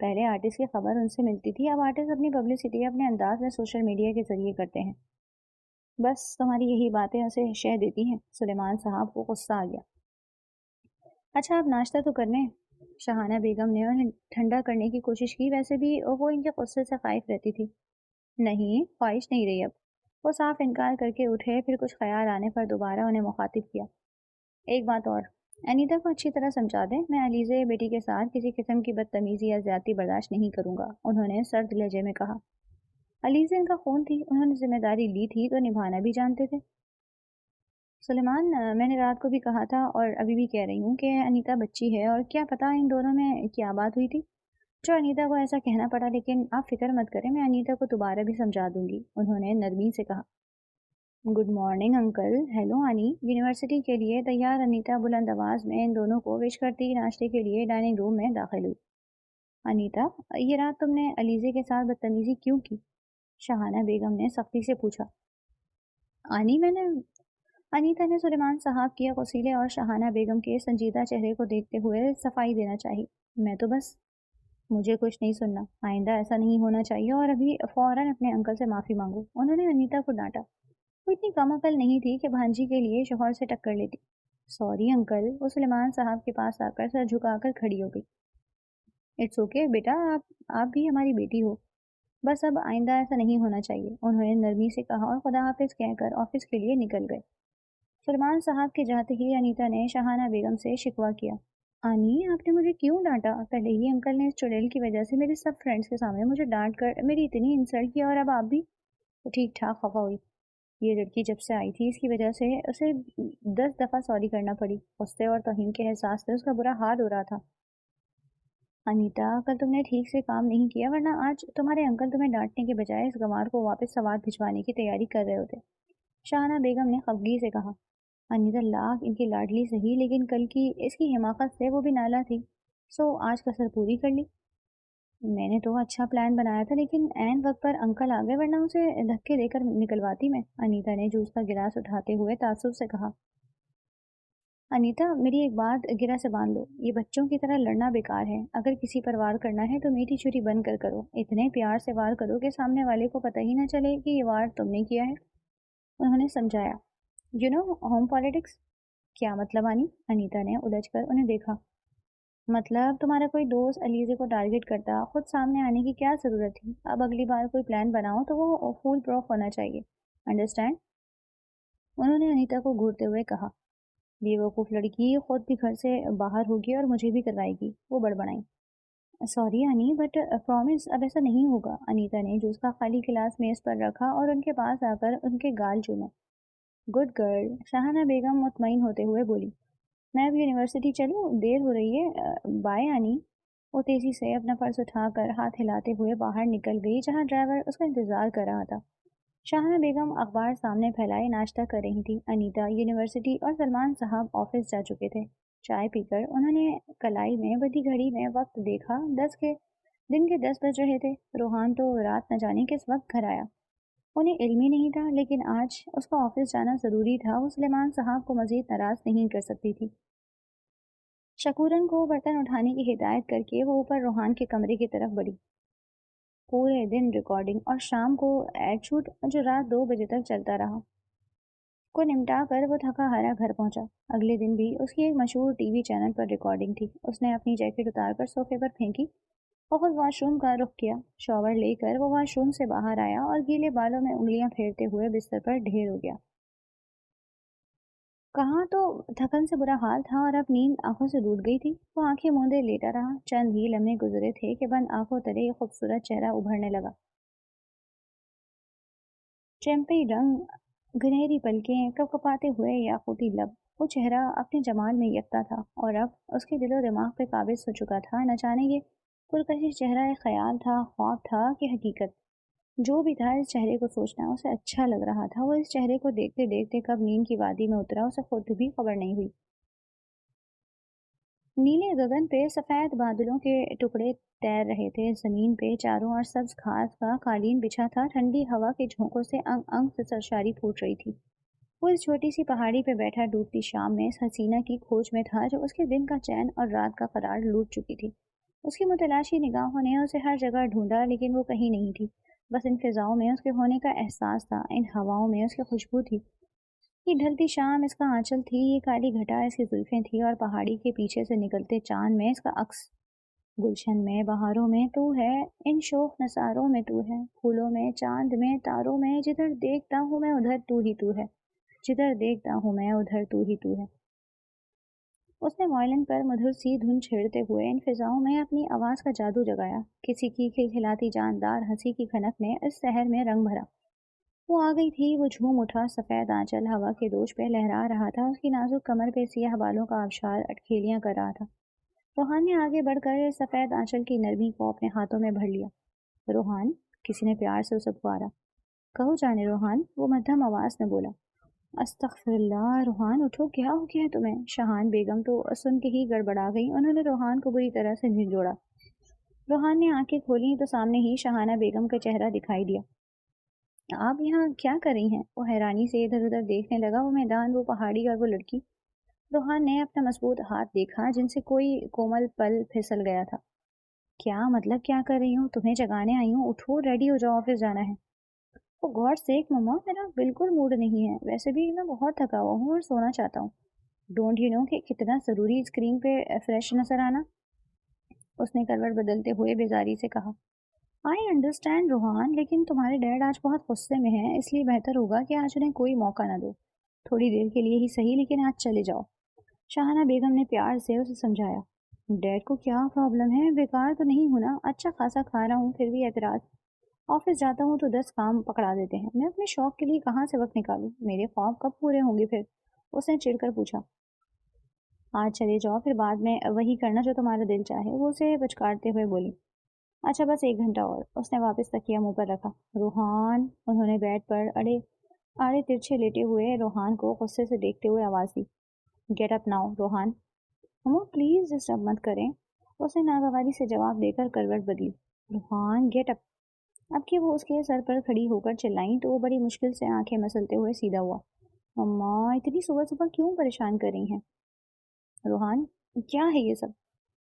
پہلے آرٹسٹ کی خبر ان سے ملتی تھی، اب آرٹسٹ اپنی پبلسٹی اپنے انداز میں سوشل میڈیا کے ذریعے کرتے ہیں۔ بس تمہاری یہی باتیں اسے شہ دیتی ہیں۔ سلیمان صاحب کو غصہ آ گیا۔ اچھا آپ ناشتہ تو کرنے۔ شاہانہ بیگم نے انہیں ٹھنڈا کرنے کی کوشش کی، ویسے بھی وہ ان کے غصے سے خائف رہتی تھی۔ نہیں، خواہش نہیں رہی اب۔ وہ صاف انکار کر کے اٹھے، پھر کچھ خیال آنے پر دوبارہ انہیں مخاطب کیا۔ ایک بات اور، انیتا کو اچھی طرح سمجھا دیں، میں علیزے بیٹی کے ساتھ کسی قسم کی بدتمیزی یا زیادتی برداشت نہیں کروں گا، انہوں نے سرد لہجے میں کہا۔ علیزے ان کا خون تھی، انہوں نے ذمہ داری لی تھی تو نبھانا بھی جانتے تھے۔ سلیمان، میں نے رات کو بھی کہا تھا اور ابھی بھی کہہ رہی ہوں کہ انیتا بچی ہے، اور کیا پتا ان دونوں میں کیا بات ہوئی تھی جو انیتا کو ایسا کہنا پڑا، لیکن آپ فکر مت کریں، میں انیتا کو دوبارہ بھی سمجھا دوں گی، انہوں نے نرمی سے کہا۔ Good morning uncle. ہیلو آنی۔ یونیورسٹی کے لیے تیار انیتا بلند آواز میں ان دونوں کو وش کرتی ناشتے کے لیے ڈائننگ روم میں داخل ہوئی۔ انیتا، یہ رات تم نے علیزے کے ساتھ بدتمیزی کیوں کی؟ شاہانہ بیگم نے سختی سے پوچھا۔ انیتا نے سلیمان صاحب کے غصیلے اور شاہانہ بیگم کے سنجیدہ چہرے کو دیکھتے ہوئے صفائی دینا چاہی۔ میں تو بس، مجھے کچھ نہیں سننا، آئندہ ایسا نہیں ہونا چاہیے، اور ابھی فوراً اپنے انکل سے معافی مانگو، انہوں نے انیتا کو ڈانٹا۔ وہ اتنی کم عقل نہیں تھی کہ بھانجی کے لیے شوہر سے ٹکر لیتی۔ سوری انکل، وہ سلیمان صاحب کے پاس آ کر سر جھکا کر کھڑی ہو گئی۔ اٹس اوکے بیٹا، آپ بھی ہماری بیٹی ہو، بس اب آئندہ ایسا نہیں ہونا چاہیے، انہوں نے نرمی سے کہا اور خدا حافظ کہہ کر آفس کے لیے نکل گئے۔ سلیمان صاحب کے جاتے ہی انیتا نے شاہانہ بیگم سے شکوہ کیا۔ آنی، آپ نے مجھے کیوں ڈانٹا؟ پہلے ہی انکل نے اس چڑیل کی وجہ سے میرے سب فرینڈس کے سامنے مجھے ڈانٹ کر میری اتنی انسلٹ کیا، اور اب آپ بھی؟ وہ ٹھیک ٹھاک خفا ہوئی۔ یہ لڑکی جب سے آئی تھی اس کی وجہ سے اسے 10 دفعہ سوری کرنا پڑی، غصے اور توہین کے احساس سے اس کا برا حال ہو رہا تھا۔ انیتا، کل تم نے ٹھیک سے کام نہیں کیا، ورنہ آج تمہارے انکل تمہیں ڈانٹنے کے بجائے اس گنوار کو واپس سوات بھجوانے کی تیاری کر رہے ہوتے، شاہانہ بیگم نے خفگی سے کہا۔ انیتا لاکھ ان کی لاڈلی صحیح، لیکن کل کی اس کی حماقت سے وہ بھی نالا تھی، سو آج کسر پوری کر لی۔ میں نے تو اچھا پلان بنایا تھا، لیکن عین وقت پر انکل آ گئے، ورنہ اسے دھکے دے کر نکلواتی میں، انیتا نے جوس کا گلاس اٹھاتے ہوئے تعصب سے کہا۔ انیتا، میری ایک بات گرہ سے باندھ لو، یہ بچوں کی طرح لڑنا بیکار ہے، اگر کسی پر وار کرنا ہے تو میٹھی چھری بن کر کرو، اتنے پیار سے وار کرو کہ سامنے والے کو پتہ ہی نہ چلے کہ یہ وار تم نے کیا ہے، انہوں نے سمجھایا۔ ہوم پالیٹکس کیا مطلب آنی؟ انیتا نے الجھ کر انہیں دیکھا۔ مطلب تمہارا کوئی دوست علیزے کو ٹارگٹ کرتا، خود سامنے آنے کی کیا ضرورت تھی؟ اب اگلی بار کوئی پلان بناؤ تو وہ فول پروف ہونا چاہیے، انڈرسٹینڈ؟ انہوں نے انیتا کو گھورتے ہوئے کہا۔ بیوقوف لڑکی، خود بھی گھر سے باہر ہوگی اور مجھے بھی کروائے گی، وہ بڑبڑائیں۔ سوری آنی، بٹ پرومس اب ایسا نہیں ہوگا، انیتا نے جوس کا خالی گلاس میز پر رکھا اور ان کے پاس آ کر ان کے گال چومے۔ گڈ گرل، شاہانہ بیگم مطمئن ہوتے ہوئے بولی۔ میں اب یونیورسٹی چلوں، دیر ہو رہی ہے، بائے آنی۔ وہ تیزی سے اپنا پرس اٹھا کر ہاتھ ہلاتے ہوئے باہر نکل گئی، جہاں ڈرائیور اس کا انتظار کر رہا تھا۔ شاہانہ بیگم اخبار سامنے پھیلائے ناشتہ کر رہی تھی، انیتا یونیورسٹی اور سلمان صاحب آفس جا چکے تھے۔ چائے پی کر انہوں نے کلائی میں بدی گھڑی میں وقت دیکھا، دن کے 10 بج رہے تھے۔ روحان تو رات نہ جانے کس وقت گھر آیا، انہیں علم ہی نہیں تھا، لیکن آج اس کا آفس جانا ضروری تھا، وہ سلیمان صاحب کو مزید ناراض نہیں کر سکتی تھی۔ شکورن کو برتن اٹھانے کی ہدایت کر کے وہ اوپر روحان کے کمرے کی طرف بڑھی۔ پورے دن ریکارڈنگ اور شام کو ایڈ شوٹ جو رات 2 بجے تک چلتا رہا کو نمٹا کر وہ تھکا ہارا گھر پہنچا۔ اگلے دن بھی اس کی ایک مشہور ٹی وی چینل پر ریکارڈنگ تھی۔ اس نے اپنی جیکٹ اتار کر صوفے پر پھینکی اور خود واش روم کا رخ کیا۔ شاور لے کر وہ واش روم سے باہر آیا اور گیلے بالوں میں انگلیاں پھیرتے ہوئے بستر پر ڈھیر ہو گیا۔ کہاں تو تھکن سے برا حال تھا اور اب نیند آنکھوں سے ٹوٹ گئی تھی۔ وہ آنکھیں موندے لیٹا رہا، چند ہی لمحے گزرے تھے کہ بند آنکھوں تلے یہ خوبصورت چہرہ ابھرنے لگا۔ چیمپئی رنگ، گھنیری پلکیں، کپکپاتے ہوئے یاقوتی لب، وہ چہرہ اپنے جمال میں یکتا تھا، اور اب اس کے دل و دماغ پہ قابض ہو چکا تھا۔ نہ جانے یہ پرکشش چہرہ ایک خیال تھا، خواب تھا کہ حقیقت؟ جو بھی تھا، اس چہرے کو سوچنا اسے اچھا لگ رہا تھا۔ وہ اس چہرے کو دیکھتے دیکھتے کب نیند کی وادی میں اترا اسے خود بھی خبر نہیں ہوئی۔ نیلے گگن پہ سفید بادلوں کے ٹکڑے تیر رہے تھے، زمین پہ چاروں اور سبز گھاس کا قالین بچھا تھا، ٹھنڈی ہوا کے جھونکوں سے انگ انگ سے سرشاری پھوٹ رہی تھی۔ وہ اس چھوٹی سی پہاڑی پہ بیٹھا ڈوبتی شام میں اس حسینہ کی کھوج میں تھا جو اس کے دن کا چین اور رات کا قرار لوٹ چکی تھی۔ اس کی متلاشی نگاہوں نے اسے ہر جگہ ڈھونڈا لیکن وہ کہیں نہیں تھی. بس ان فضاؤں میں اس کے ہونے کا احساس تھا، ان ہواؤں میں اس کی خوشبو تھی. یہ ڈھلتی شام اس کا آنچل تھی، یہ کالی گھٹا اس کی زلفیں تھی، اور پہاڑی کے پیچھے سے نکلتے چاند میں اس کا عکس. گلشن میں، بہاروں میں تو ہے، ان شوخ نثاروں میں تو ہے، پھولوں میں، چاند میں، تاروں میں، جدھر دیکھتا ہوں میں ادھر تو ہی تو ہے، جدھر دیکھتا ہوں میں ادھر تو ہی تو ہے. اس نے وائلن پر مدھر سی دھن چھیڑتے ہوئے ان فضاؤں میں اپنی آواز کا جادو جگایا. کسی کی کھلکھلاتی جاندار ہنسی کی کھنک نے اس شہر میں رنگ بھرا. وہ آ گئی تھی، وہ جھوم اٹھا، سفید آنچل ہوا کے دوش پہ لہرا رہا تھا، اس کی نازک کمر پہ سیاہ بالوں کا آبشار اٹکھیلیاں کر رہا تھا. روحان نے آگے بڑھ کر سفید آنچل کی نرمی کو اپنے ہاتھوں میں بھر لیا. روحان، کسی نے پیار سے اسے پکارا. کہو جانے روحان، وہ مدھم آواز میں بولا. استغفر اللہ، روحان اٹھو، کیا ہو گیا ہے تمہیں؟ شاہان بیگم تو سن کے ہی گڑبڑا گئی. انہوں نے روحان کو بری طرح سے جھنجھوڑا. روحان نے آنکھیں کھولیں تو سامنے ہی شاہانہ بیگم کا چہرہ دکھائی دیا. آپ یہاں کیا کر رہی ہیں؟ وہ حیرانی سے ادھر ادھر دیکھنے لگا. وہ میدان، وہ پہاڑی اور وہ لڑکی. روحان نے اپنا مضبوط ہاتھ دیکھا جن سے کوئی کومل پل پھسل گیا تھا. کیا مطلب کیا کر رہی ہوں؟ تمہیں جگانے آئی ہوں. اٹھو، ریڈی ہو جاؤ، آفس جانا ہے. وہ غور سے مما، میرا بالکل موڈ نہیں ہے، ویسے بھی میں بہت تھکا ہوا ہوں اور سونا چاہتا ہوں. ڈونٹ یو نو کہ کتنا ضروری اسکرین پہ فریش نظر آنا؟ اس نے کروٹ بدلتے ہوئے بیزاری سے کہا. آئی انڈرسٹینڈ روحان، لیکن تمہارے ڈیڈ آج بہت غصے میں ہیں، اس لیے بہتر ہوگا کہ آج انہیں کوئی موقع نہ دو. تھوڑی دیر کے لیے ہی صحیح، لیکن آج چلے جاؤ. شاہانہ بیگم نے پیار سے اسے سمجھایا. ڈیڈ کو کیا پرابلم ہے؟ بیکار تو نہیں ہونا؟ اچھا خاصا کھا رہا ہوں پھر بھی اعتراض. آفس جاتا ہوں تو 10 کام پکڑا دیتے ہیں، میں اپنے شوق کے لیے کہاں سے وقت نکالوں؟ میرے خواب کب پورے ہوں گے پھر؟ اس نے چڑ کر پوچھا. آج چلے جاؤ، پھر بعد میں وہی کرنا جو تمہارا دل چاہے. وہ اسے پچکارتے ہوئے بولی. اچھا بس 1 گھنٹہ اور. اس نے واپس تکیہ منہ پر رکھا. روحان، انہوں نے بیڈ پر آڑے ترچھے لیٹے ہوئے روحان کو غصے سے دیکھتے ہوئے آواز دی. Get up now Rohan. Mama please disturb مت کریں. اس نے ناگواری سے جواب دے کر کروٹ بدلی. روحان گیٹ اپ. اب کہ وہ اس کے سر پر کھڑی ہو کر چلائیں تو وہ بڑی مشکل سے آنکھیں مسلتے ہوئے سیدھا ہوا. مما اتنی صبح صبح کیوں پریشان کر رہی ہیں؟ روحان، کیا ہے یہ سب؟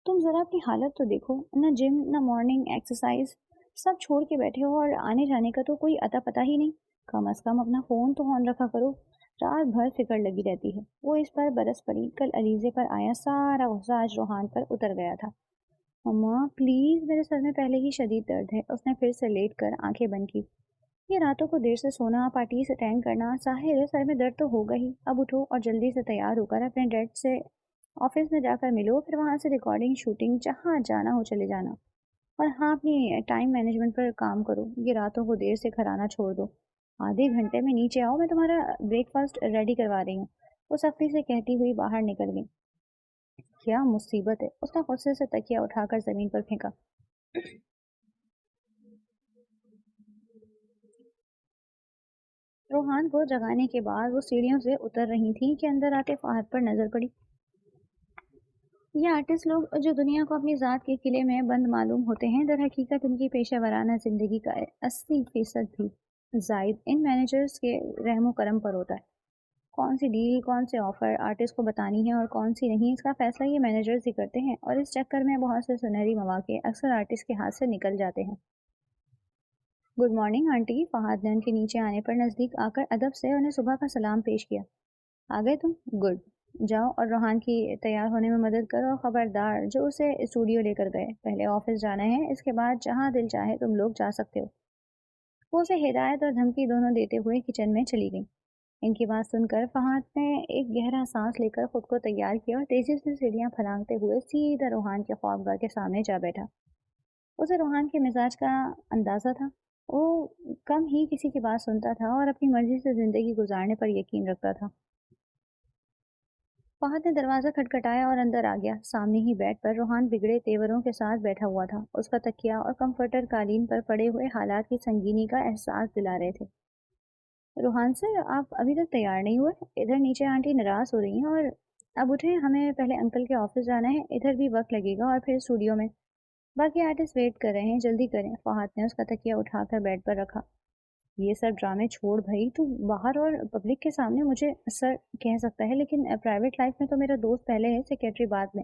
تم ذرا اپنی حالت تو دیکھو، نہ جم نہ مارننگ ایکسرسائز، سب چھوڑ کے بیٹھے ہو، اور آنے جانے کا تو کوئی اتا پتہ ہی نہیں. کم از کم اپنا فون تو آن رکھا کرو. رات بھر فکر لگی رہتی ہے. وہ اس پر برس پڑی. کل علیزے پر آیا سارا غصہ آج روحان پر اتر گیا تھا. مما پلیز، میرے سر میں پہلے ہی شدید درد ہے. اس نے پھر سے لیٹ کر آنکھیں بند کی. یہ راتوں کو دیر سے سونا، پارٹیز اٹینڈ کرنا، ظاہر سر میں درد تو ہوگا ہی. اب اٹھو اور جلدی سے تیار ہو کر اپنے ڈیڈ سے آفس میں جا کر ملو، پھر وہاں سے ریکارڈنگ، شوٹنگ، جہاں جانا ہو چلے جانا. اور ہاں، اپنی ٹائم مینجمنٹ پر کام کرو. یہ راتوں کو دیر سے کھرانا چھوڑ دو. آدھے گھنٹے میں نیچے آؤ، میں تمہارا بریک فاسٹ ریڈی کروا رہی ہوں. وہ سختی سے کہتی ہوئی باہر نکل گئی. کیا مصیبت ہے! اس نے غصے سے تکیہ اٹھا کر زمین پر پھینکا. روحان کو جگانے کے بعد وہ سیڑھیوں سے اتر رہی تھیں کہ اندر آتے فہد پر نظر پڑی. یہ آرٹسٹ لوگ جو دنیا کو اپنی ذات کے قلعے میں بند معلوم ہوتے ہیں، در حقیقت ان کی پیشہ ورانہ زندگی کا 80% بھی زائد ان مینیجرز کے رحم و کرم پر ہوتا ہے. کون سی ڈیل، کون سے آفر آرٹسٹ کو بتانی ہے اور کون سی نہیں، اس کا فیصلہ یہ مینیجرز ہی کرتے ہیں، اور اس چکر میں بہت سے سنہری مواقع اکثر آرٹسٹ کے ہاتھ سے نکل جاتے ہیں. Good morning aunty. فہد نے ان کے نیچے آنے پر نزدیک آ کر ادب سے انہیں صبح کا سلام پیش کیا. آ گئے تم؟ گڈ. جاؤ اور روحان کی تیار ہونے میں مدد کرو، اور خبردار جو اسے اسٹوڈیو لے کر گئے، پہلے آفس جانا ہے، اس کے بعد جہاں دل چاہے تم لوگ جا سکتے ہو. وہ اسے ہدایت اور دھمکی دونوں دیتے ہوئے کچن میں چلی گئی. ان کی بات سن کر فہد نے ایک گہرا سانس لے کر خود کو تیار کیا اور تیزی سے سیڑھیاں پھلانگتے ہوئے سیدھا روحان کے خوابگاہ کے سامنے جا بیٹھا. اسے روحان کے مزاج کا اندازہ تھا. وہ کم ہی کسی کی بات سنتا تھا اور اپنی مرضی سے زندگی گزارنے پر یقین رکھتا تھا. فہد نے دروازہ کھٹکھٹایا اور اندر آ گیا. سامنے ہی بیڈ پر روحان بگڑے تیوروں کے ساتھ بیٹھا ہوا تھا. اس کا تکیہ اور کمفرٹر قالین پر پڑے ہوئے حالات کی سنگینی کا احساس دلا رہے تھے. روحان سر، آپ ابھی تک تیار نہیں ہوئے؟ ادھر نیچے آنٹی ناراض ہو رہی ہیں، اور اب اٹھیں، ہمیں پہلے انکل کے آفس جانا ہے، ادھر بھی وقت لگے گا، اور پھر اسٹوڈیو میں. باقی آرٹسٹ ویٹ کر رہے ہیں، جلدی کریں. فہد نے اس کا تکیہ اٹھا کر بیڈ پر رکھا. یہ سب ڈرامے چھوڑ بھائی. تو باہر اور پبلک کے سامنے مجھے سر کہہ سکتا ہے، لیکن پرائیویٹ لائف میں تو میرا دوست پہلے ہے، سیکریٹری بعد میں.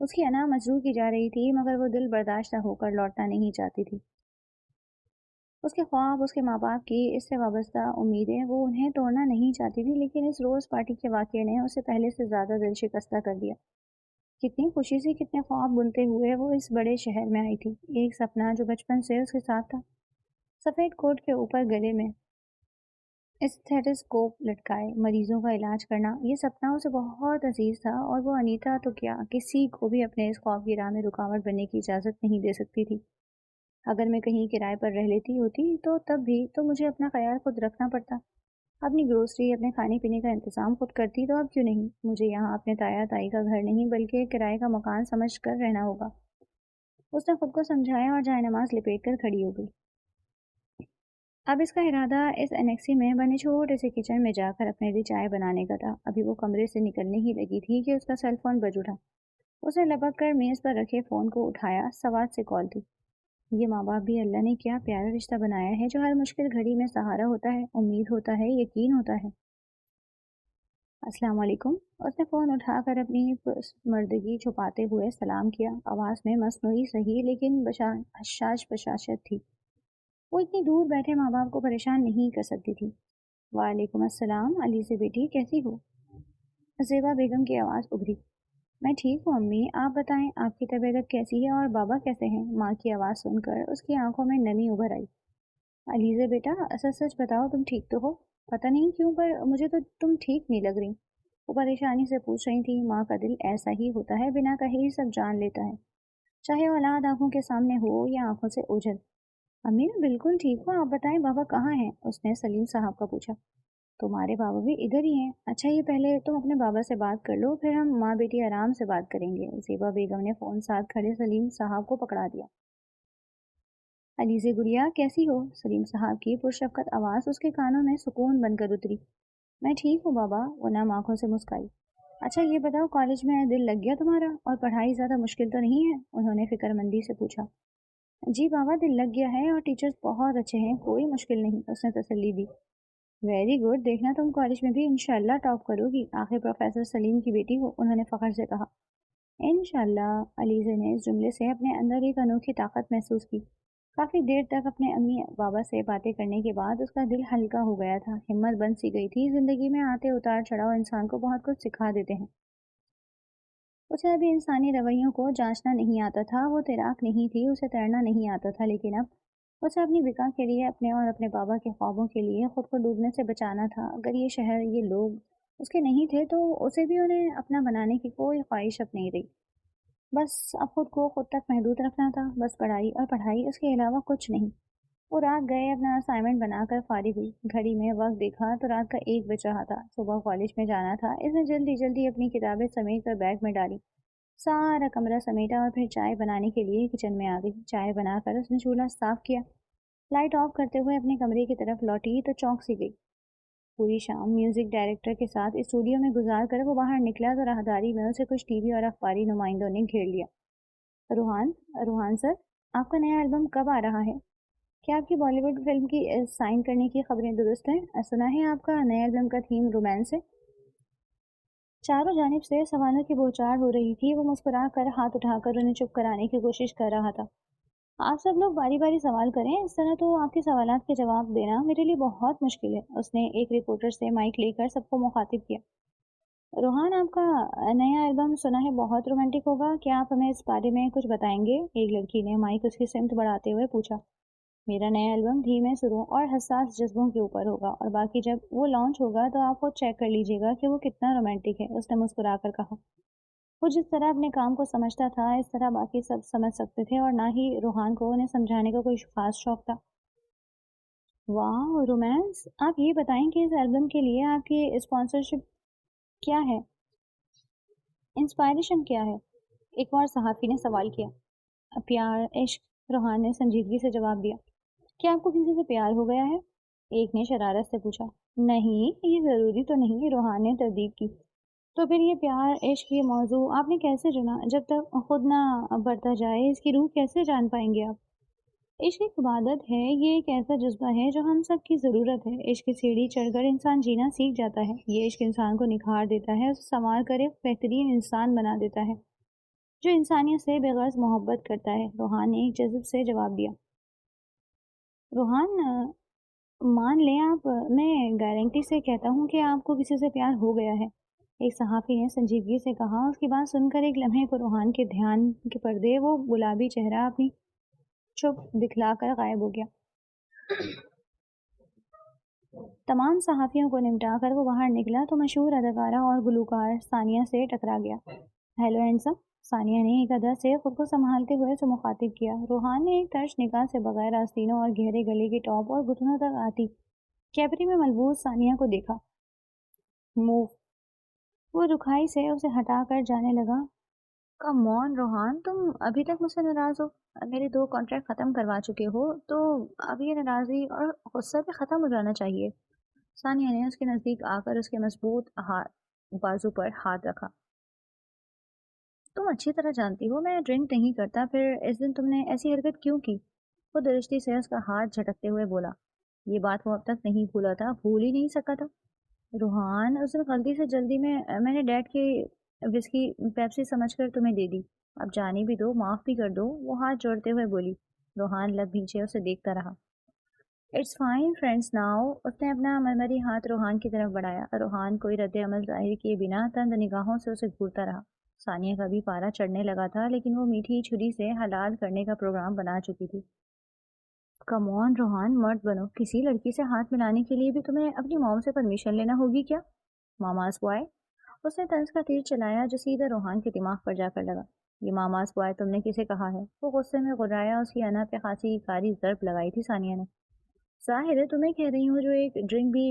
اس کی انا مجروح کی جا رہی تھی، مگر وہ دل برداشتہ ہو کر لوٹنا نہیں چاہتی تھی۔ اس کے خواب، اس کے ماں باپ کی اس سے وابستہ امیدیں، وہ انہیں توڑنا نہیں چاہتی تھی، لیکن اس روز پارٹی کے واقعے نے اسے پہلے سے زیادہ دل شکستہ کر دیا۔ کتنی خوشی سے، کتنے خواب بنتے ہوئے وہ اس بڑے شہر میں آئی تھی۔ ایک سپنا جو بچپن سے اس کے ساتھ تھا، سفید کوٹ کے اوپر گلے میں اسٹیتھوسکوپ لٹکائے مریضوں کا علاج کرنا، یہ سپنا اسے بہت عزیز تھا، اور وہ انیتا تو کیا، کسی کو بھی اپنے اس خواب کی راہ میں رکاوٹ بننے کی اجازت نہیں دے سکتی تھی۔ اگر میں کہیں کرائے پر رہ لیتی ہوتی تو تب بھی تو مجھے اپنا خیال خود رکھنا پڑتا، اپنی گروسری، اپنے کھانے پینے کا انتظام خود کرتی، تو اب کیوں نہیں؟ مجھے یہاں اپنے تایا تائی کا گھر نہیں بلکہ کرائے کا مکان سمجھ کر رہنا ہوگا۔ اس نے خود کو سمجھایا اور جائے نماز لپیٹ کر کھڑی ہو گئی۔ اب اس کا ارادہ اس انیکسی میں بنے چھوٹے سے کچن میں جا کر اپنے لیے چائے بنانے کا تھا۔ ابھی وہ کمرے سے نکلنے ہی لگی تھی کہ اس کا سیل فون بج اٹھا۔ اس نے لپک کر میز پر رکھے فون کو اٹھایا، سوات سے کال تھی۔ یہ ماں باپ بھی اللہ نے کیا پیارا رشتہ بنایا ہے، جو ہر مشکل گھڑی میں سہارا ہوتا ہے، امید ہوتا ہے، یقین ہوتا ہے۔ السلام علیکم۔ اس نے فون اٹھا کر اپنی مردگی چھپاتے ہوئے سلام کیا۔ آواز میں مصنوعی صحیح لیکن حشاش بشاشت تھی۔ وہ اتنی دور بیٹھے ماں باپ کو پریشان نہیں کر سکتی تھی۔ وعلیکم السلام، علی سے بیٹی کیسی ہو؟ زیبا بیگم کی آواز ابھری۔ میں ٹھیک ہوں امی، آپ بتائیں آپ کی طبیعت کیسی ہے اور بابا کیسے ہیں؟ ماں کی آواز سن کر اس کی آنکھوں میں نمی ابھر آئی۔ علیزہ بیٹا، سچ سچ بتاؤ، تم ٹھیک تو ہو؟ پتہ نہیں کیوں پر مجھے تو تم ٹھیک نہیں لگ رہی، وہ پریشانی سے پوچھ رہی تھی۔ ماں کا دل ایسا ہی ہوتا ہے، بنا کہے ہی سب جان لیتا ہے، چاہے اولاد آنکھوں کے سامنے ہو یا آنکھوں سے اوجھل۔ امی میں بالکل ٹھیک ہوں، آپ بتائیں بابا کہاں ہیں؟ اس نے سلیم صاحب کا پوچھا۔ تمہارے بابا بھی ادھر ہی ہیں۔ اچھا یہ پہلے تم اپنے بابا سے بات کر لو، پھر ہم ماں بیٹی آرام سے بات کریں گے۔ زیبا بیگم نے فون ساتھ کھڑے سلیم صاحب کو پکڑا دیا۔ علیزہ گڑیا کیسی ہو؟ سلیم صاحب کی پرشفقت آواز اس کے کانوں میں سکون بن کر اتری۔ میں ٹھیک ہوں بابا، وہ نم آنکھوں سے مسکرائی۔ اچھا یہ بتاؤ کالج میں دل لگ گیا تمہارا، اور پڑھائی زیادہ مشکل تو نہیں ہے؟ انہوں نے فکر مندی سے پوچھا۔ جی بابا دل لگ گیا ہے، اور ٹیچرز بہت اچھے ہیں، کوئی مشکل نہیں، اس نے تسلی دی۔ ویری گڈ، دیکھنا تم کالج میں بھی انشاءاللہ ٹاپ کرو گی، آخر پروفیسر سلیم کی بیٹی ہو، انہوں نے فخر سے کہا۔ انشاءاللہ، علیزہ نے اس جملے سے اپنے اندر ایک انوکھی طاقت محسوس کی۔ کافی دیر تک اپنے امی بابا سے باتیں کرنے کے بعد اس کا دل ہلکا ہو گیا تھا، ہمت بن سی گئی تھی۔ زندگی میں آتے اتار چڑھاؤ انسان کو بہت کچھ سکھا دیتے ہیں۔ اسے ابھی انسانی رویوں کو جانچنا نہیں آتا تھا، وہ تیراک نہیں تھی، اسے تیرنا نہیں آتا تھا، لیکن اب اسے اپنی بقا کے لیے، اپنے اور اپنے بابا کے خوابوں کے لیے خود کو ڈوبنے سے بچانا تھا۔ اگر یہ شہر، یہ لوگ اس کے نہیں تھے تو اسے بھی انہیں اپنا بنانے کی کوئی خواہش اب نہیں رہی۔ بس اب خود کو خود تک محدود رکھنا تھا، بس پڑھائی اور پڑھائی، اس کے علاوہ کچھ نہیں۔ وہ رات گئے اپنا اسائنمنٹ بنا کر فارغ ہوئی، گھڑی میں وقت دیکھا تو رات کا 1 بج رہا تھا۔ صبح کالج میں جانا تھا، اس نے جلدی جلدی اپنی کتابیں سمیٹ کر بیگ میں ڈالی، سارا کمرہ سمیٹا اور پھر چائے بنانے کے لیے کچن میں آ گئی۔ چائے بنا کر اس نے چولہا صاف کیا، لائٹ آف کرتے ہوئے اپنے کمرے کی طرف لوٹی تو چونک سی گئی۔ پوری شام میوزک ڈائریکٹر کے ساتھ اسٹوڈیو میں گزار کر وہ باہر نکلا تو راہداری میں اسے کچھ ٹی وی اور اخباری نمائندوں نے گھیر لیا۔ روحان سر، آپ کا نیا البم کب آ رہا ہے؟ کیا آپ کی بالی ووڈ فلم کی سائن کرنے کی خبریں درست ہیں؟ سنا ہے آپ کا نیا البم کا تھیم رومانس ہے۔ چاروں جانب سے سوالوں کی بوچھار ہو رہی تھی۔ وہ مسکرا کر ہاتھ اٹھا کر انہیں چپ کرانے کی کوشش کر رہا تھا۔ آپ سب لوگ باری باری سوال کریں، اس طرح تو آپ کے سوالات کے جواب دینا میرے لیے بہت مشکل ہے۔ اس نے ایک رپورٹر سے مائک لے کر سب کو مخاطب کیا۔ روحان، آپ کا نیا البم سنا ہے بہت رومانٹک ہوگا، کیا آپ ہمیں اس بارے میں کچھ بتائیں گے؟ ایک لڑکی نے مائک اس کی سمت بڑھاتے ہوئے پوچھا۔ میرا نیا البم دھیمے سروں اور حساس جذبوں کے اوپر ہوگا، اور باقی جب وہ لانچ ہوگا تو آپ خود چیک کر لیجیے گا کہ وہ کتنا رومانٹک ہے، اس نے مسکرا کر کہا۔ وہ جس طرح اپنے کام کو سمجھتا تھا، اس طرح باقی سب سمجھ سکتے تھے، اور نہ ہی روحان کو انہیں سمجھانے کا کوئی خاص شوق تھا۔ واہ، رومانس! آپ یہ بتائیں کہ اس البم کے لیے آپ کی اسپانسرشپ کیا ہے، انسپائریشن کیا ہے؟ ایک اور صحافی نے سوال کیا۔ پیار، عشق، روحان نے سنجیدگی سے جواب دیا۔ کیا آپ کو کسی سے پیار ہو گیا ہے؟ ایک نے شرارت سے پوچھا۔ نہیں، یہ ضروری تو نہیں، روحان نے تردید کی۔ تو پھر یہ پیار، عشق، یہ موضوع آپ نے کیسے چنا؟ جب تک خود نہ بڑھتا جائے اس کی روح کیسے جان پائیں گے آپ؟ عشق ایک عبادت ہے، یہ ایک ایسا جذبہ ہے جو ہم سب کی ضرورت ہے۔ عشق کی سیڑھی چڑھ کر انسان جینا سیکھ جاتا ہے۔ یہ عشق انسان کو نکھار دیتا ہے، اسے سنوار کر ایک بہترین انسان بنا دیتا ہے۔ جو انسانیت سے بغرض محبت کرتا ہے، روحان نے ایک جذب سے جواب دیا۔ روحان مان لیں آپ، میں گارنٹی سے کہتا ہوں کہ آپ کو کسی سے پیار ہو گیا ہے، ایک صحافی نے سنجیدگی سے کہا۔ اس کی بات سن کر ایک لمحے کو روحان کے دھیان کے پردے وہ گلابی چہرہ اپنی چپ دکھلا کر غائب ہو گیا۔ تمام صحافیوں کو نمٹا کر وہ باہر نکلا تو مشہور اداکارہ اور گلوکار ثانیہ سے ٹکرا گیا۔ ہیلو ہینڈسم، ثانیہ نے ایک ادا سے خود کو سنبھالتے ہوئے اسے مخاطب کیا۔ روحان نے ایک ترش نگاہ سے بغیر آستینوں اور گہرے گلے کی ٹاپ اور گھٹنوں تک آتی کیپری میں ملبوس ثانیہ کو دیکھا۔ موو، وہ رکھائی سے اسے ہٹا کر جانے لگا۔ کم آن روحان، تم ابھی تک مجھ سے ناراض ہو؟ میرے 2 کانٹریکٹ ختم کروا چکے ہو تو اب یہ ناراضی اور غصہ بھی ختم ہو جانا چاہیے۔ ثانیہ نے اس کے نزدیک آ کر اس کے مضبوط بازو پر ہاتھ رکھا۔ تم اچھی طرح جانتی ہو میں ڈرنک نہیں کرتا، پھر اس دن تم نے ایسی حرکت کیوں کی؟ وہ درشتی سے اس کا ہاتھ جھٹکتے ہوئے بولا۔ یہ بات وہ اب تک نہیں بھولا تھا، بھول ہی نہیں سکا تھا۔ روحان، اس دن غلطی سے جلدی میں نے ڈیڈ کی وسکی پیپسی سمجھ کر تمہیں دے دی، اب جانے بھی دو، معاف بھی کر دو، وہ ہاتھ جوڑتے ہوئے بولی۔ روحان لب بھینچے اسے دیکھتا رہا۔ اٹس فائن فرینڈس ناؤ، اس نے اپنا مرمری ہاتھ روحان کی طرف بڑھایا۔ روحان کوئی رد عمل ظاہر کیے بنا تند نگاہوں سے اسے گھورتا رہا۔ ثانیہ کا بھی پارا چڑھنے لگا تھا، لیکن وہ میٹھی چھری سے حلال کرنے کا پروگرام بنا چکی تھی۔ کم آن روحان، مرد بنو، کسی لڑکی سے ہاتھ ملانے کے لیے بھی تمہیں اپنی موم سے پرمیشن لینا ہوگی کیا؟ ماماز بوائے، اس نے طنز کا تیر چلایا جو سیدھا روحان کے دماغ پر جا کر لگا۔ یہ ماماز بوائے تم نے کسے کہا ہے؟ وہ غصے میں غرایا، اس کی انا پہ خاصی کاری ضرب لگائی تھی ثانیہ نے۔ ظاہر ہے تمہیں کہہ رہی ہوں جو ایک ڈرنک بھی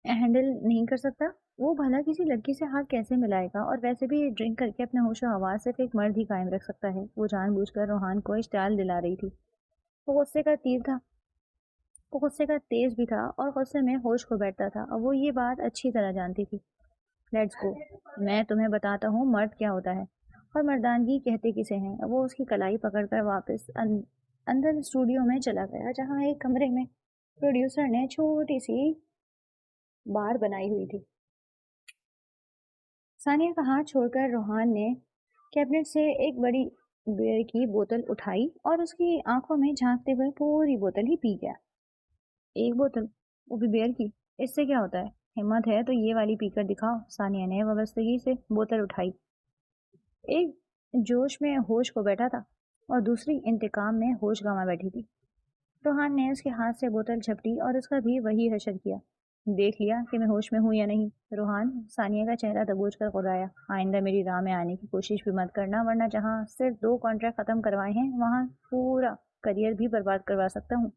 ہینڈل نہیں کر سکتا، وہ بھلا کسی لڑکی سے ہاتھ کیسے ملائے گا؟ اور ویسے بھی ڈرنک کر کے اپنے ہوش و حواس صرف ایک مرد ہی قائم رکھ سکتا ہے۔ وہ جان بوجھ کر روحان کو اشتعال دلا رہی تھی۔ وہ غصے کا تیر تھا، وہ غصے کا تیز بھی تھا اور غصے میں ہوش کھو بیٹھتا تھا، اور وہ یہ بات اچھی طرح جانتی تھی۔ لیٹس گو، میں تمہیں بتاتا ہوں مرد کیا ہوتا ہے اور مردانگی کہتے کسے ہیں۔ وہ اس کی کلائی پکڑ کر واپس اندر اسٹوڈیو میں چلا گیا، جہاں ایک کمرے میں پروڈیوسر نے چھوٹی سی بار بنائی ہوئی تھی۔ ثانیہ کا ہاتھ چھوڑ کر روحان نے کیبنٹ سے ایک بڑی بیئر کی بوتل اٹھائی اور اس کی آنکھوں میں جھانکتے ہوئے پوری بوتل ہی پی گیا۔ ایک بوتل، وہ بھی بیئر کی، اس سے کیا ہوتا ہے؟ ہمت ہے تو یہ والی پی کر دکھاؤ۔ ثانیہ نے وابستگی سے بوتل اٹھائی، ایک جوش میں ہوش کو بیٹھا تھا اور دوسری انتقام میں ہوش گنوا بیٹھی تھی۔ روحان نے اس کے ہاتھ سے بوتل جھپٹی اور اس کا بھی وہی حشر کیا۔ دیکھ لیا کہ میں ہوش میں ہوں یا نہیں؟ روحان، ثانیہ کا چہرہ دبوچ کر غرایا۔ آئندہ میری راہ میں آنے کی کوشش بھی مت کرنا، ورنہ جہاں صرف 2 کانٹریکٹ ختم کروائے ہیں وہاں پورا کریئر بھی برباد کروا سکتا ہوں۔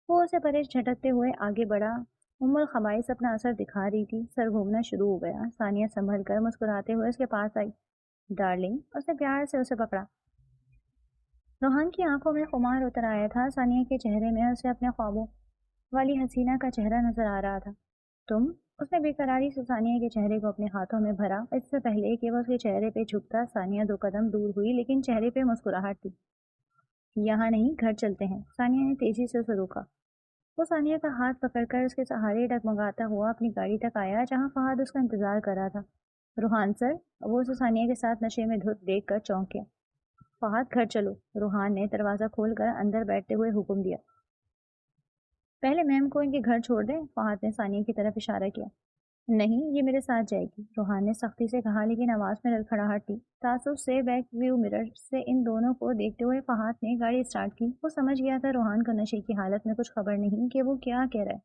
وہ اسے پرہیز جھٹکتے ہوئے آگے بڑھا۔ الخبائث اپنا اثر دکھا رہی تھی، سر گھومنا شروع ہو گیا۔ ثانیہ سنبھل کر مسکراتے ہوئے اس کے پاس آئی۔ ڈارلنگ، اس نے پیار سے اسے پکڑا۔ روحان کی آنکھوں میں خمار اتر آیا تھا، ثانیہ کے چہرے میں اسے اپنے خوابوں والی حسینہ کا چہرہ نظر آ رہا تھا۔ تم، اس نے بے قراری سے ثانیہ کے چہرے کو اپنے ہاتھوں میں بھرا۔ اس سے پہلے کہ وہ اس کے چہرے پہ جھکتا، ثانیہ 2 قدم دور ہوئی، لیکن چہرے پہ مسکراہٹ تھی۔ یہاں نہیں، گھر چلتے ہیں۔ ثانیہ نے تیزی سے اسے روکا۔ وہ ثانیہ کا ہاتھ پکڑ کر اس کے سہارے ڈگمگاتا ہوا اپنی گاڑی تک آیا، جہاں فہد اس کا انتظار کر رہا تھا۔ روحان سر، وہ اسے ثانیہ کے ساتھ نشے میں دھت دیکھ کر چونک گیا۔ فہد، گھر چلو، روحان نے دروازہ کھول کر اندر بیٹھتے ہوئے حکم دیا۔ پہلے میم کو ان کے گھر چھوڑ دیں، فہد نے ثانیہ کی طرف اشارہ کیا۔ نہیں، یہ میرے ساتھ جائے گی، روحان نے سختی سے کہا، لیکن آواز میں لڑکھڑاہٹ تھی۔ تعصب سے بیک ویو مرر سے ان دونوں کو دیکھتے ہوئے فہد نے گاڑی اسٹارٹ کی۔ وہ سمجھ گیا تھا روحان کو نشے کی حالت میں کچھ خبر نہیں کہ وہ کیا کہہ رہا ہے،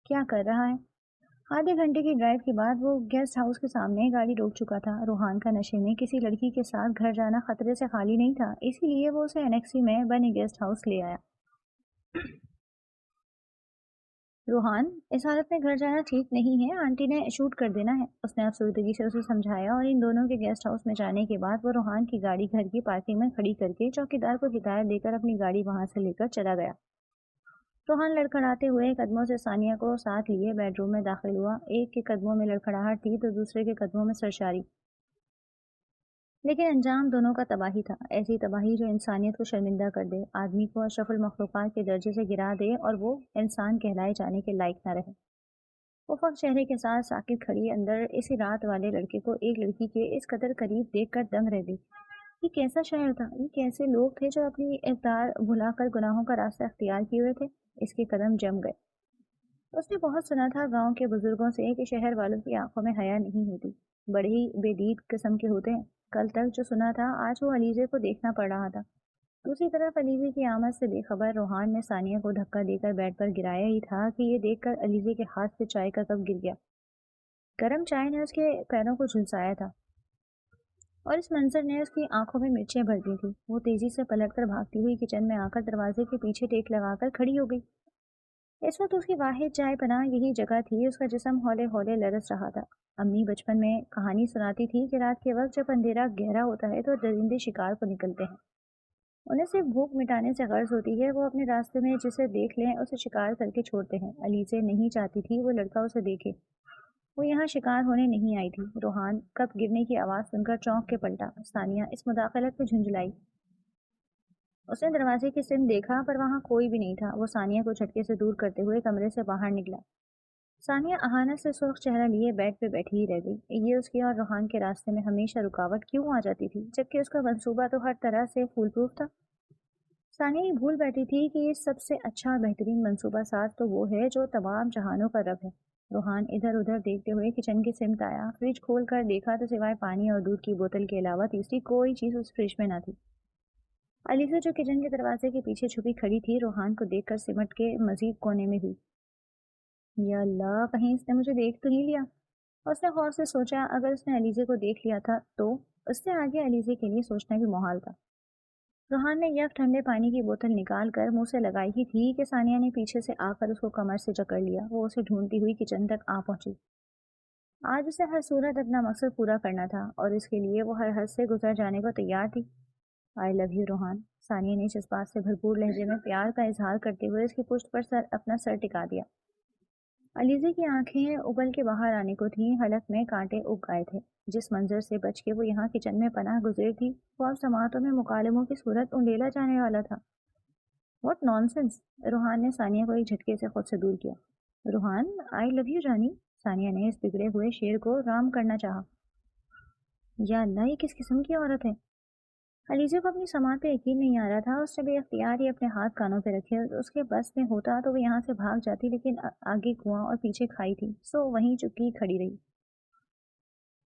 کیا کر رہا ہے۔ آدھے گھنٹے کی ڈرائیو کے بعد وہ گیسٹ ہاؤس کے سامنے گاڑی روک چکا تھا۔ روحان کا نشے میں کسی لڑکی کے ساتھ گھر جانا خطرے سے خالی نہیں تھا، اسی لیے وہ اسے انیکسی میں بنی گیسٹ ہاؤس لے آیا۔ روحان، اس حالت میں گھر جانا ٹھیک نہیں ہے، آنٹی نے شوٹ کر دینا ہے، اس نے افسردگی سے اسے سمجھایا، اور ان دونوں کے گیسٹ ہاؤس میں جانے کے بعد وہ روحان کی گاڑی گھر کی پارکنگ میں کھڑی کر کے چوکیدار کو ہدایت دے کر اپنی گاڑی وہاں سے لے کر چلا گیا۔ روحان لڑکھڑاتے ہوئے قدموں سے ثانیہ کو ساتھ لیے بیڈ روم میں داخل ہوا۔ ایک کے قدموں میں لڑکھڑاہٹ تھی تو دوسرے کے قدموں میں سرشاری، لیکن انجام دونوں کا تباہی تھا، ایسی تباہی جو انسانیت کو شرمندہ کر دے، آدمی کو اشرف المخلوقات کے درجے سے گرا دے اور وہ انسان کہلائے جانے کے لائق نہ رہے۔ افق چہرے کے ساتھ ساکت کھڑی اندر اسی رات والے لڑکے کو ایک لڑکی کے اس قدر قریب دیکھ کر دنگ رہ گئی۔ یہ کیسا شہر تھا؟ یہ کیسے لوگ تھے جو اپنی اقدار بھلا کر گناہوں کا راستہ اختیار کیے ہوئے تھے؟ اس کے قدم جم گئے۔ اس نے بہت سنا تھا گاؤں کے بزرگوں سے کہ شہر والوں کی آنکھوں میں حیا نہیں ہوتی، بڑے ہی بے دید قسم کے ہوتے ہیں۔ کل تک جو سنا تھا آج وہ علیزے کو دیکھنا پڑ رہا تھا۔ دوسری طرف علیزے کی آمد سے بے خبر روحان نے ثانیہ کو دھکا دے کر بیڈ پر گرایا ہی تھا کہ یہ دیکھ کر علیزے کے ہاتھ سے چائے کا کپ گر گیا۔ گرم چائے نے اس کے پیروں کو جھلسایا تھا اور اس منظر نے اس کی آنکھوں میں مرچیں بھر دی تھی۔ وہ تیزی سے پلٹ کر بھاگتی ہوئی کچن میں آ کر دروازے کے پیچھے ٹیک لگا کر کھڑی ہو گئی۔ اس وقت اس کی واحد چائے پناہ یہی جگہ تھی۔ اس کا جسم ہولے ہولے لرز رہا تھا۔ امی بچپن میں کہانی سناتی تھی کہ رات کے وقت جب اندھیرا گہرا ہوتا ہے تو درندے شکار کو نکلتے ہیں۔ انہیں صرف بھوک مٹانے سے غرض ہوتی ہے، وہ اپنے راستے میں جسے دیکھ لیں اسے شکار کر کے چھوڑتے ہیں۔ علیزے نہیں چاہتی تھی وہ لڑکا اسے دیکھے۔ وہ یہاں شکار ہونے نہیں آئی تھی۔ روحان کپ گرنے کی آواز سن کر چونک کے پلٹا۔ ثانیہ اس مداخلت میں جھنجھلائی۔ اس نے دروازے کی سمت دیکھا پر وہاں کوئی بھی نہیں تھا۔ وہ ثانیہ کو جھٹکے سے دور کرتے ہوئے کمرے سے باہر نکلا۔ ثانیہ اہانت سے سرخ چہرہ لیے بیڈ پہ بیٹھی ہی رہ گئی۔ یہ اس کے اور روحان کے راستے میں ہمیشہ رکاوٹ کیوں آ جاتی تھی، جبکہ اس کا منصوبہ تو ہر طرح سے فول پروف تھا۔ ثانیہ یہ بھول بیٹھی تھی کہ یہ سب سے اچھا اور بہترین منصوبہ ساز تو وہ ہے جو تمام جہانوں کا رب ہے۔ روحان ادھر ادھر دیکھتے ہوئے کچن کی سمت آیا۔ فریج کھول کر دیکھا تو سوائے پانی اور دودھ کی بوتل کے علاوہ تیسری کوئی چیز اس فریج میں نہ تھی۔ علیزہ جو کچن کے دروازے کے پیچھے چھپی کھڑی تھی روحان کو دیکھ کر سمٹ کے مزید کونے میں ہوئی۔ یا اللہ، کہیں اس نے مجھے دیکھ تو نہیں لیا؟ اس نے غور سے سوچا اگر اس نے علیزے کو دیکھ لیا تھا تو اس سے آگے علیزے کے لیے سوچنا بھی محال تھا۔ روحان نے یک ٹھنڈے پانی کی بوتل نکال کر منہ سے لگائی ہی تھی کہ ثانیہ نے پیچھے سے آ کر اس کو کمر سے جکڑ لیا۔ وہ اسے ڈھونڈتی ہوئی کچن تک آ پہنچی۔ آج اسے ہر صورت اپنا مقصد پورا کرنا تھا اور اس کے لیے وہ ہر حد سے گزر جانے کو تیار تھی۔ آئی لو یو روحان، ثانیہ نے جذبات سے بھرپور لہجے میں پیار کا اظہار کرتے ہوئے اس کی پشت پر اپنا سر ٹکا دیا۔ علیزے کی آنکھیں ابل کے باہر آنے کو تھیں، حلق میں کانٹے اگ گئے تھے۔ جس منظر سے بچ کے وہ یہاں کچن میں پناہ گزیر تھی وہ اب سماعتوں میں مکالموں کی صورت انڈیلا جانے والا تھا۔ What naan sense! روحان نے ثانیہ کو ایک جھٹکے سے خود سے دور کیا۔ روحان، آئی لو یو جانی، ثانیہ نے اس بگڑے ہوئے شیر کو رام کرنا چاہا۔ یا اللہ، یہ کس قسم کی عورت ہے؟ علیزے کو اپنی سماعت پہ یقین نہیں آ رہا تھا۔ اس نے بے اختیار ہی اپنے ہاتھ کانوں پہ رکھے۔ اس کے بس میں ہوتا تو وہ یہاں سے بھاگ جاتی، لیکن آگے کنواں اور پیچھے کھائی تھی، سو وہیں چپکی کھڑی رہی۔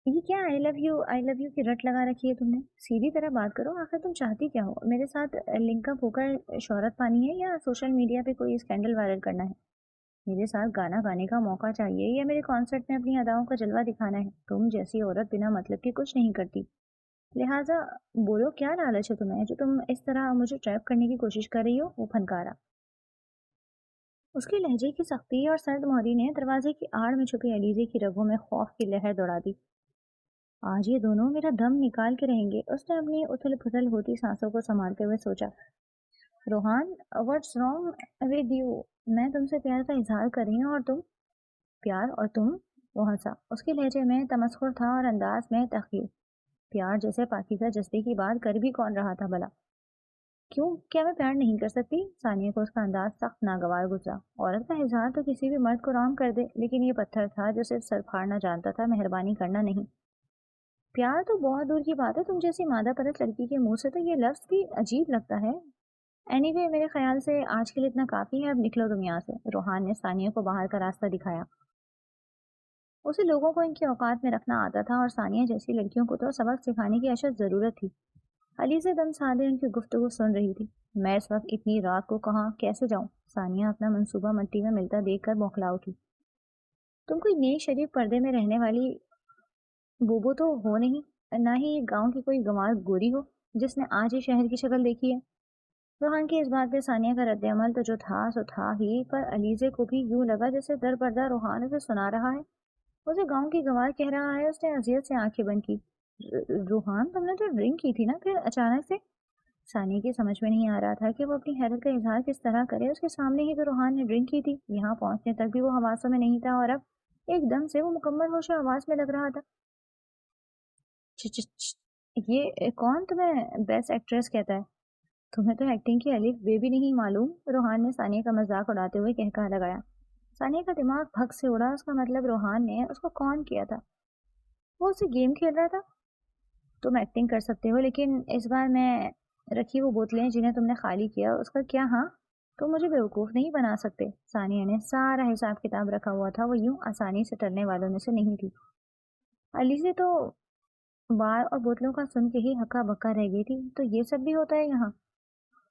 یہ کیا آئی لو یو کی رٹ لگا رکھی ہے تم نے؟ سیدھی طرح بات کرو، آخر تم چاہتی کیا ہو؟ میرے ساتھ لنک اپ ہو کر شہرت پانی ہے یا سوشل میڈیا پہ کوئی اسکینڈل وائرل کرنا ہے؟ میرے ساتھ گانا گانے کا موقع چاہیے یا میرے کانسرٹ میں اپنی اداؤں کا جلوہ دکھانا ہے؟ تم جیسی عورت بنا مطلب کی کچھ نہیں کرتی، لہٰذا بولو کیا لالچ ہے تمہیں جو تم اس طرح مجھے ٹریپ کرنے کی کوشش کر رہی ہو؟ وہ پھنکارا۔ اس کے لہجے کی سختی اور سرد مہری نے دروازے کی آڑ میں چھپی علیزے کی رگوں میں خوف کی لہر دوڑا دی۔ آج یہ دونوں میرا دم نکال کے رہیں گے، اس نے اپنی اتھل پھتل ہوتی سانسوں کو سنبھالتے ہوئے سوچا۔ روحان، واٹس رانگ ود یو؟ میں تم سے پیار کا اظہار کر رہی ہوں اور تم؟ پیار اور تم؟ وہ ہنسا۔ اس کے لہجے میں تمسخر تھا اور انداز میں تحقیر۔ پیار جیسے پاکیزہ جذبے کی بات کر بھی کون رہا تھا بھلا؟ کیوں، کیا میں پیار نہیں کر سکتی؟ ثانیہ کو اس کا انداز سخت ناگوار گزرا۔ عورت کا اظہار تو کسی بھی مرد کو رام کر دے، لیکن یہ پتھر تھا جو صرف سر پھاڑنا جانتا تھا، مہربانی کرنا نہیں۔ پیار تو بہت دور کی بات ہے، تم جیسی مادہ پرست لڑکی کے منہ سے تو یہ لفظ بھی عجیب لگتا ہے۔ اینی وے، میرے خیال سے آج کے لیے اتنا کافی ہے، اب نکلو تم یہاں سے۔ روحان نے ثانیہ کو باہر کا راستہ دکھایا۔ اسے لوگوں کو ان کے اوقات میں رکھنا آتا تھا اور ثانیہ جیسی لڑکیوں کو تو سبق سکھانے کی اشد ضرورت تھی۔ علیزہ دم سادے ان کی گفتگو سن رہی تھی۔ میں اس وقت اتنی رات کو کہاں کیسے جاؤں؟ ثانیہ اپنا منصوبہ مٹی میں ملتا دیکھ کر بوکھلا اٹھی۔ تم کوئی نیک شریف پردے میں رہنے والی بوبو تو ہو نہیں، نہ ہی گاؤں کی کوئی گنوار گوری ہو جس نے آج ہی شہر کی شکل دیکھی ہے۔ روحان کی اس بات پہ ثانیہ کا رد عمل تو جو تھا سو تھا ہی، پر علیزے کو بھی یوں لگا جیسے در پردہ روحان اسے سنا رہا ہے، اسے گاؤں کی گنوار کہہ رہا ہے۔ اس نے اذیت سے آنکھیں بند کی۔ روحان، تم نے تو ڈرنک کی تھی نا پھر اچانک سے؟ ثانیہ کی سمجھ میں نہیں آ رہا تھا کہ وہ اپنی حیرت کا اظہار کس طرح کرے۔ اس کے سامنے ہی تو روحان نے ڈرنک کی تھی، یہاں پہنچنے تک بھی وہ حواسوں میں نہیں تھا اور اب ایک دم سے وہ مکمل ہوش و آواز میں لگ رہا تھا۔ یہ کون تمہیں بیسٹ ایکٹریس کہتا ہے؟ تمہیں تو ایکٹنگ کی الف بے بھی نہیں معلوم، روحان نے ثانیہ کا مذاق اڑاتے ہوئے کہکہا لگایا۔ ثانیہ کا دماغ بھگ سے اڑا. اس کا مطلب روحان نے اس کو کون کیا تھا؟ وہ اسے گیم کھیل رہا تھا. تم ایکٹنگ کر سکتے ہو لیکن اس بار میں رکھی وہ بوتلیں جنہیں تم نے خالی کیا اس کا کیا؟ ہاں تم مجھے بیوقوف نہیں بنا سکتے. ثانیہ نے سارا حساب کتاب رکھا ہوا تھا. وہ یوں آسانی سے ٹرنے والوں میں سے نہیں تھی. علیزے تو بار اور بوتلوں کا سن کے ہی ہکا بکا رہ گئی تھی. تو یہ سب بھی ہوتا ہے یہاں؟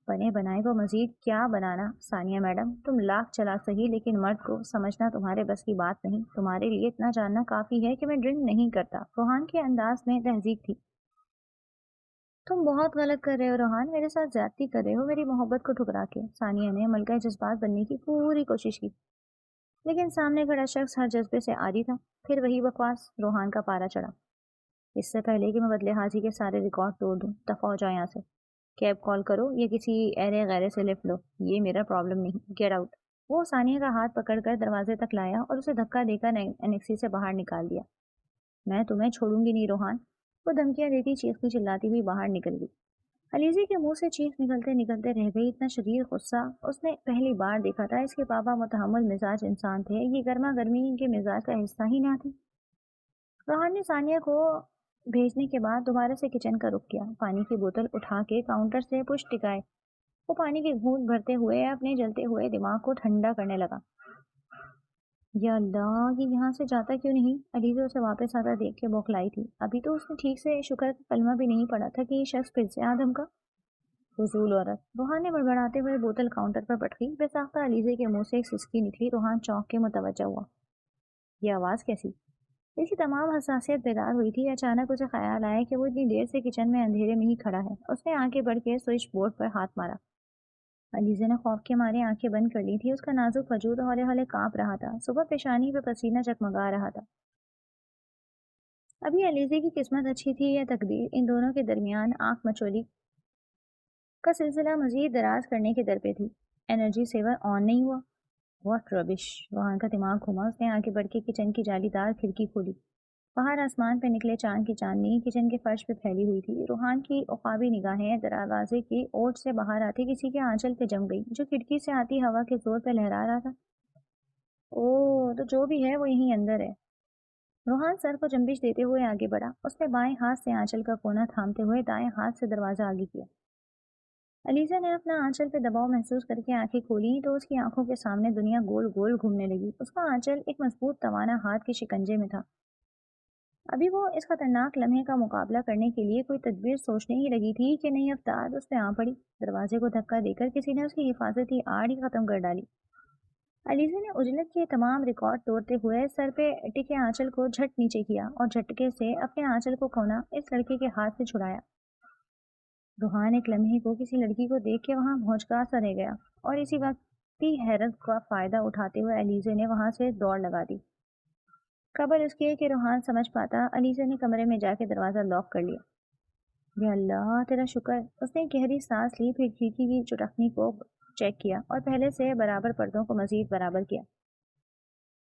بنے بنائے کو مزید کیا بنانا. ثانیہ میڈم تم لاکھ چلا صحیح لیکن مرد کو سمجھنا تمہارے بس کی بات نہیں. تمہارے لیے اتنا جاننا کافی ہے کہ میں ڈرنک نہیں کرتا. روحان کے انداز میں تہذیب تھی. تم بہت غلط کر رہے ہو روحان. میرے ساتھ زیادتی کر رہے ہو میری محبت کو ٹھکرا کے. ثانیہ نے ملکہ جذبات بننے کی پوری کوشش کی لیکن سامنے کھڑا شخص ہر جذبے سے عاری تھا. پھر وہی بکواس. روحان کا پارا چڑھا. اس سے پہلے کہ میں بدلے حاضی کے سارے ریکارڈ توڑ دوں دفعہ ہو جائے یہاں سے. کیب کال کرو یا کسی ایرے غیرے سے لفٹ لو. یہ میرا پرابلم نہیں. Get out. وہ ثانیہ کا ہاتھ پکڑ کر دروازے تک لایا اور اسے دھکا دے کر انیکسی سے باہر نکال دیا. میں تمہیں چھوڑوں گی نہیں روحان. وہ دھمکیاں دیتی چیختی چلاتی ہوئی باہر نکل گئی. علیزے کے منہ سے چیخ نکلتے نکلتے رہ گئی. اتنا شدید غصہ اس نے پہلی بار دیکھا تھا. اس کے پاپا متحمل مزاج انسان تھے. یہ گرما گرمی کے مزاج کا حصہ ہی نہ تھی. روحان نے ثانیہ کو بھیجنے کے بعد دوبارہ سے کچن کا رخ کیا. پانی کی بوتل اٹھا کے کاؤنٹر سے پش ٹکائے. وہ پانی کی گھونٹ بھرتے ہوئے اپنے جلتے ہوئے دماغ کو ٹھنڈا کرنے لگا. یا اللہ یہ یہاں سے جاتا کیوں نہیں؟ علیزہ اسے واپس آتا دیکھ کے بوکھلائی تھی. ابھی تو اس نے ٹھیک سے شکر کا کلمہ بھی نہیں پڑا تھا کہ یہ شخص پھر سے آدم کا فضول عورت. روحان نے بڑبڑاتے ہوئے بوتل کاؤنٹر پر پٹکی. بے ساختہ علیزے کے منہ سے ایک سسکی نکلی. روحان چونک کے متوجہ ہوا. یہ آواز کیسی؟ اس کی تمام حساسیت بیدار ہوئی تھی. اچانک اسے خیال آیا کہ وہ اتنی دیر سے کچن میں اندھیرے میں ہی کھڑا ہے. اس نے آنکھیں بڑھ کے سوئچ بورڈ پر ہاتھ مارا. علیزہ نے خوف کے مارے آنکھیں بند کر لی تھی. اس کا نازک وجود ہولے ہولے کانپ رہا تھا. صبح پیشانی پہ پسینہ چکمگا رہا تھا. ابھی علیزہ کی قسمت اچھی تھی یا تقدیر؟ ان دونوں کے درمیان آنکھ مچولی کا سلسلہ مزید دراز کرنے کے در پہ تھی. انرجی سیور آن نہیں ہوا. واٹ ربش. روحان کا دماغ گھما. اس نے آگے بڑھ کے کچن کی جالی دار کھڑکی کھولی. باہر آسمان پہ نکلے چاند کی چاندنی کچن کے فرش پہ پھیلی ہوئی تھی. روحان کی عقابی نگاہیں دروازے کی اوٹ سے باہر آتی کسی کے آنچل پہ جم گئی جو کھڑکی سے آتی ہوا کے زور پہ لہرا رہا تھا. او تو جو بھی ہے وہ یہیں اندر ہے. روحان سر کو جنبش دیتے ہوئے آگے بڑھا. اس نے بائیں ہاتھ سے آنچل کا کونا تھامتے ہوئے دائیں ہاتھ سے دروازہ آگے کیا. علیزہ نے اپنا آنچل پہ دباؤ محسوس کر کے آنکھیں کھولی تو اس کی آنکھوں کے سامنے دنیا گول گول گھومنے لگی. اس کا آنچل ایک مضبوط توانا ہاتھ کے شکنجے میں تھا. ابھی وہ اس خطرناک لمحے کا مقابلہ کرنے کے لیے کوئی تدبیر سوچنے ہی لگی تھی کہ نئی افتاد اس پہ آ پڑی. دروازے کو دھکا دے کر کسی نے اس کی حفاظتی آڑ ہی ختم کر ڈالی. علیزہ نے اجلت کے تمام ریکارڈ توڑتے ہوئے سر پہ ٹکے آنچل کو جھٹ نیچے کیا اور جھٹکے سے اپنے آنچل کو کونا اس لڑکے کے ہاتھ سے چھڑایا. روحان ایک لمحے کو کسی لڑکی کو دیکھ کے وہاں بھونچکا سا رہ گیا اور اسی وقت حیرت کا فائدہ اٹھاتے ہوئے علیزہ نے وہاں سے دوڑ لگا دی. قبل اس کے کہ روحان سمجھ پاتا علیزہ نے کمرے میں جا کے دروازہ لاک کر لیا. یا اللہ تیرا شکر. اس نے گہری سانس لی. پھر کھڑکی کی چٹکنی کو چیک کیا اور پہلے سے برابر پردوں کو مزید برابر کیا.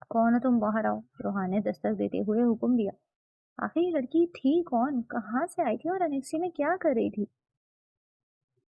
کون ہو تم؟ باہر آؤ. روحان نے دستک دیتے ہوئے حکم دیا. آخر یہ لڑکی تھی کون؟ کہاں سے آئی تھی اور انیکسی میں کیا کر رہی تھی؟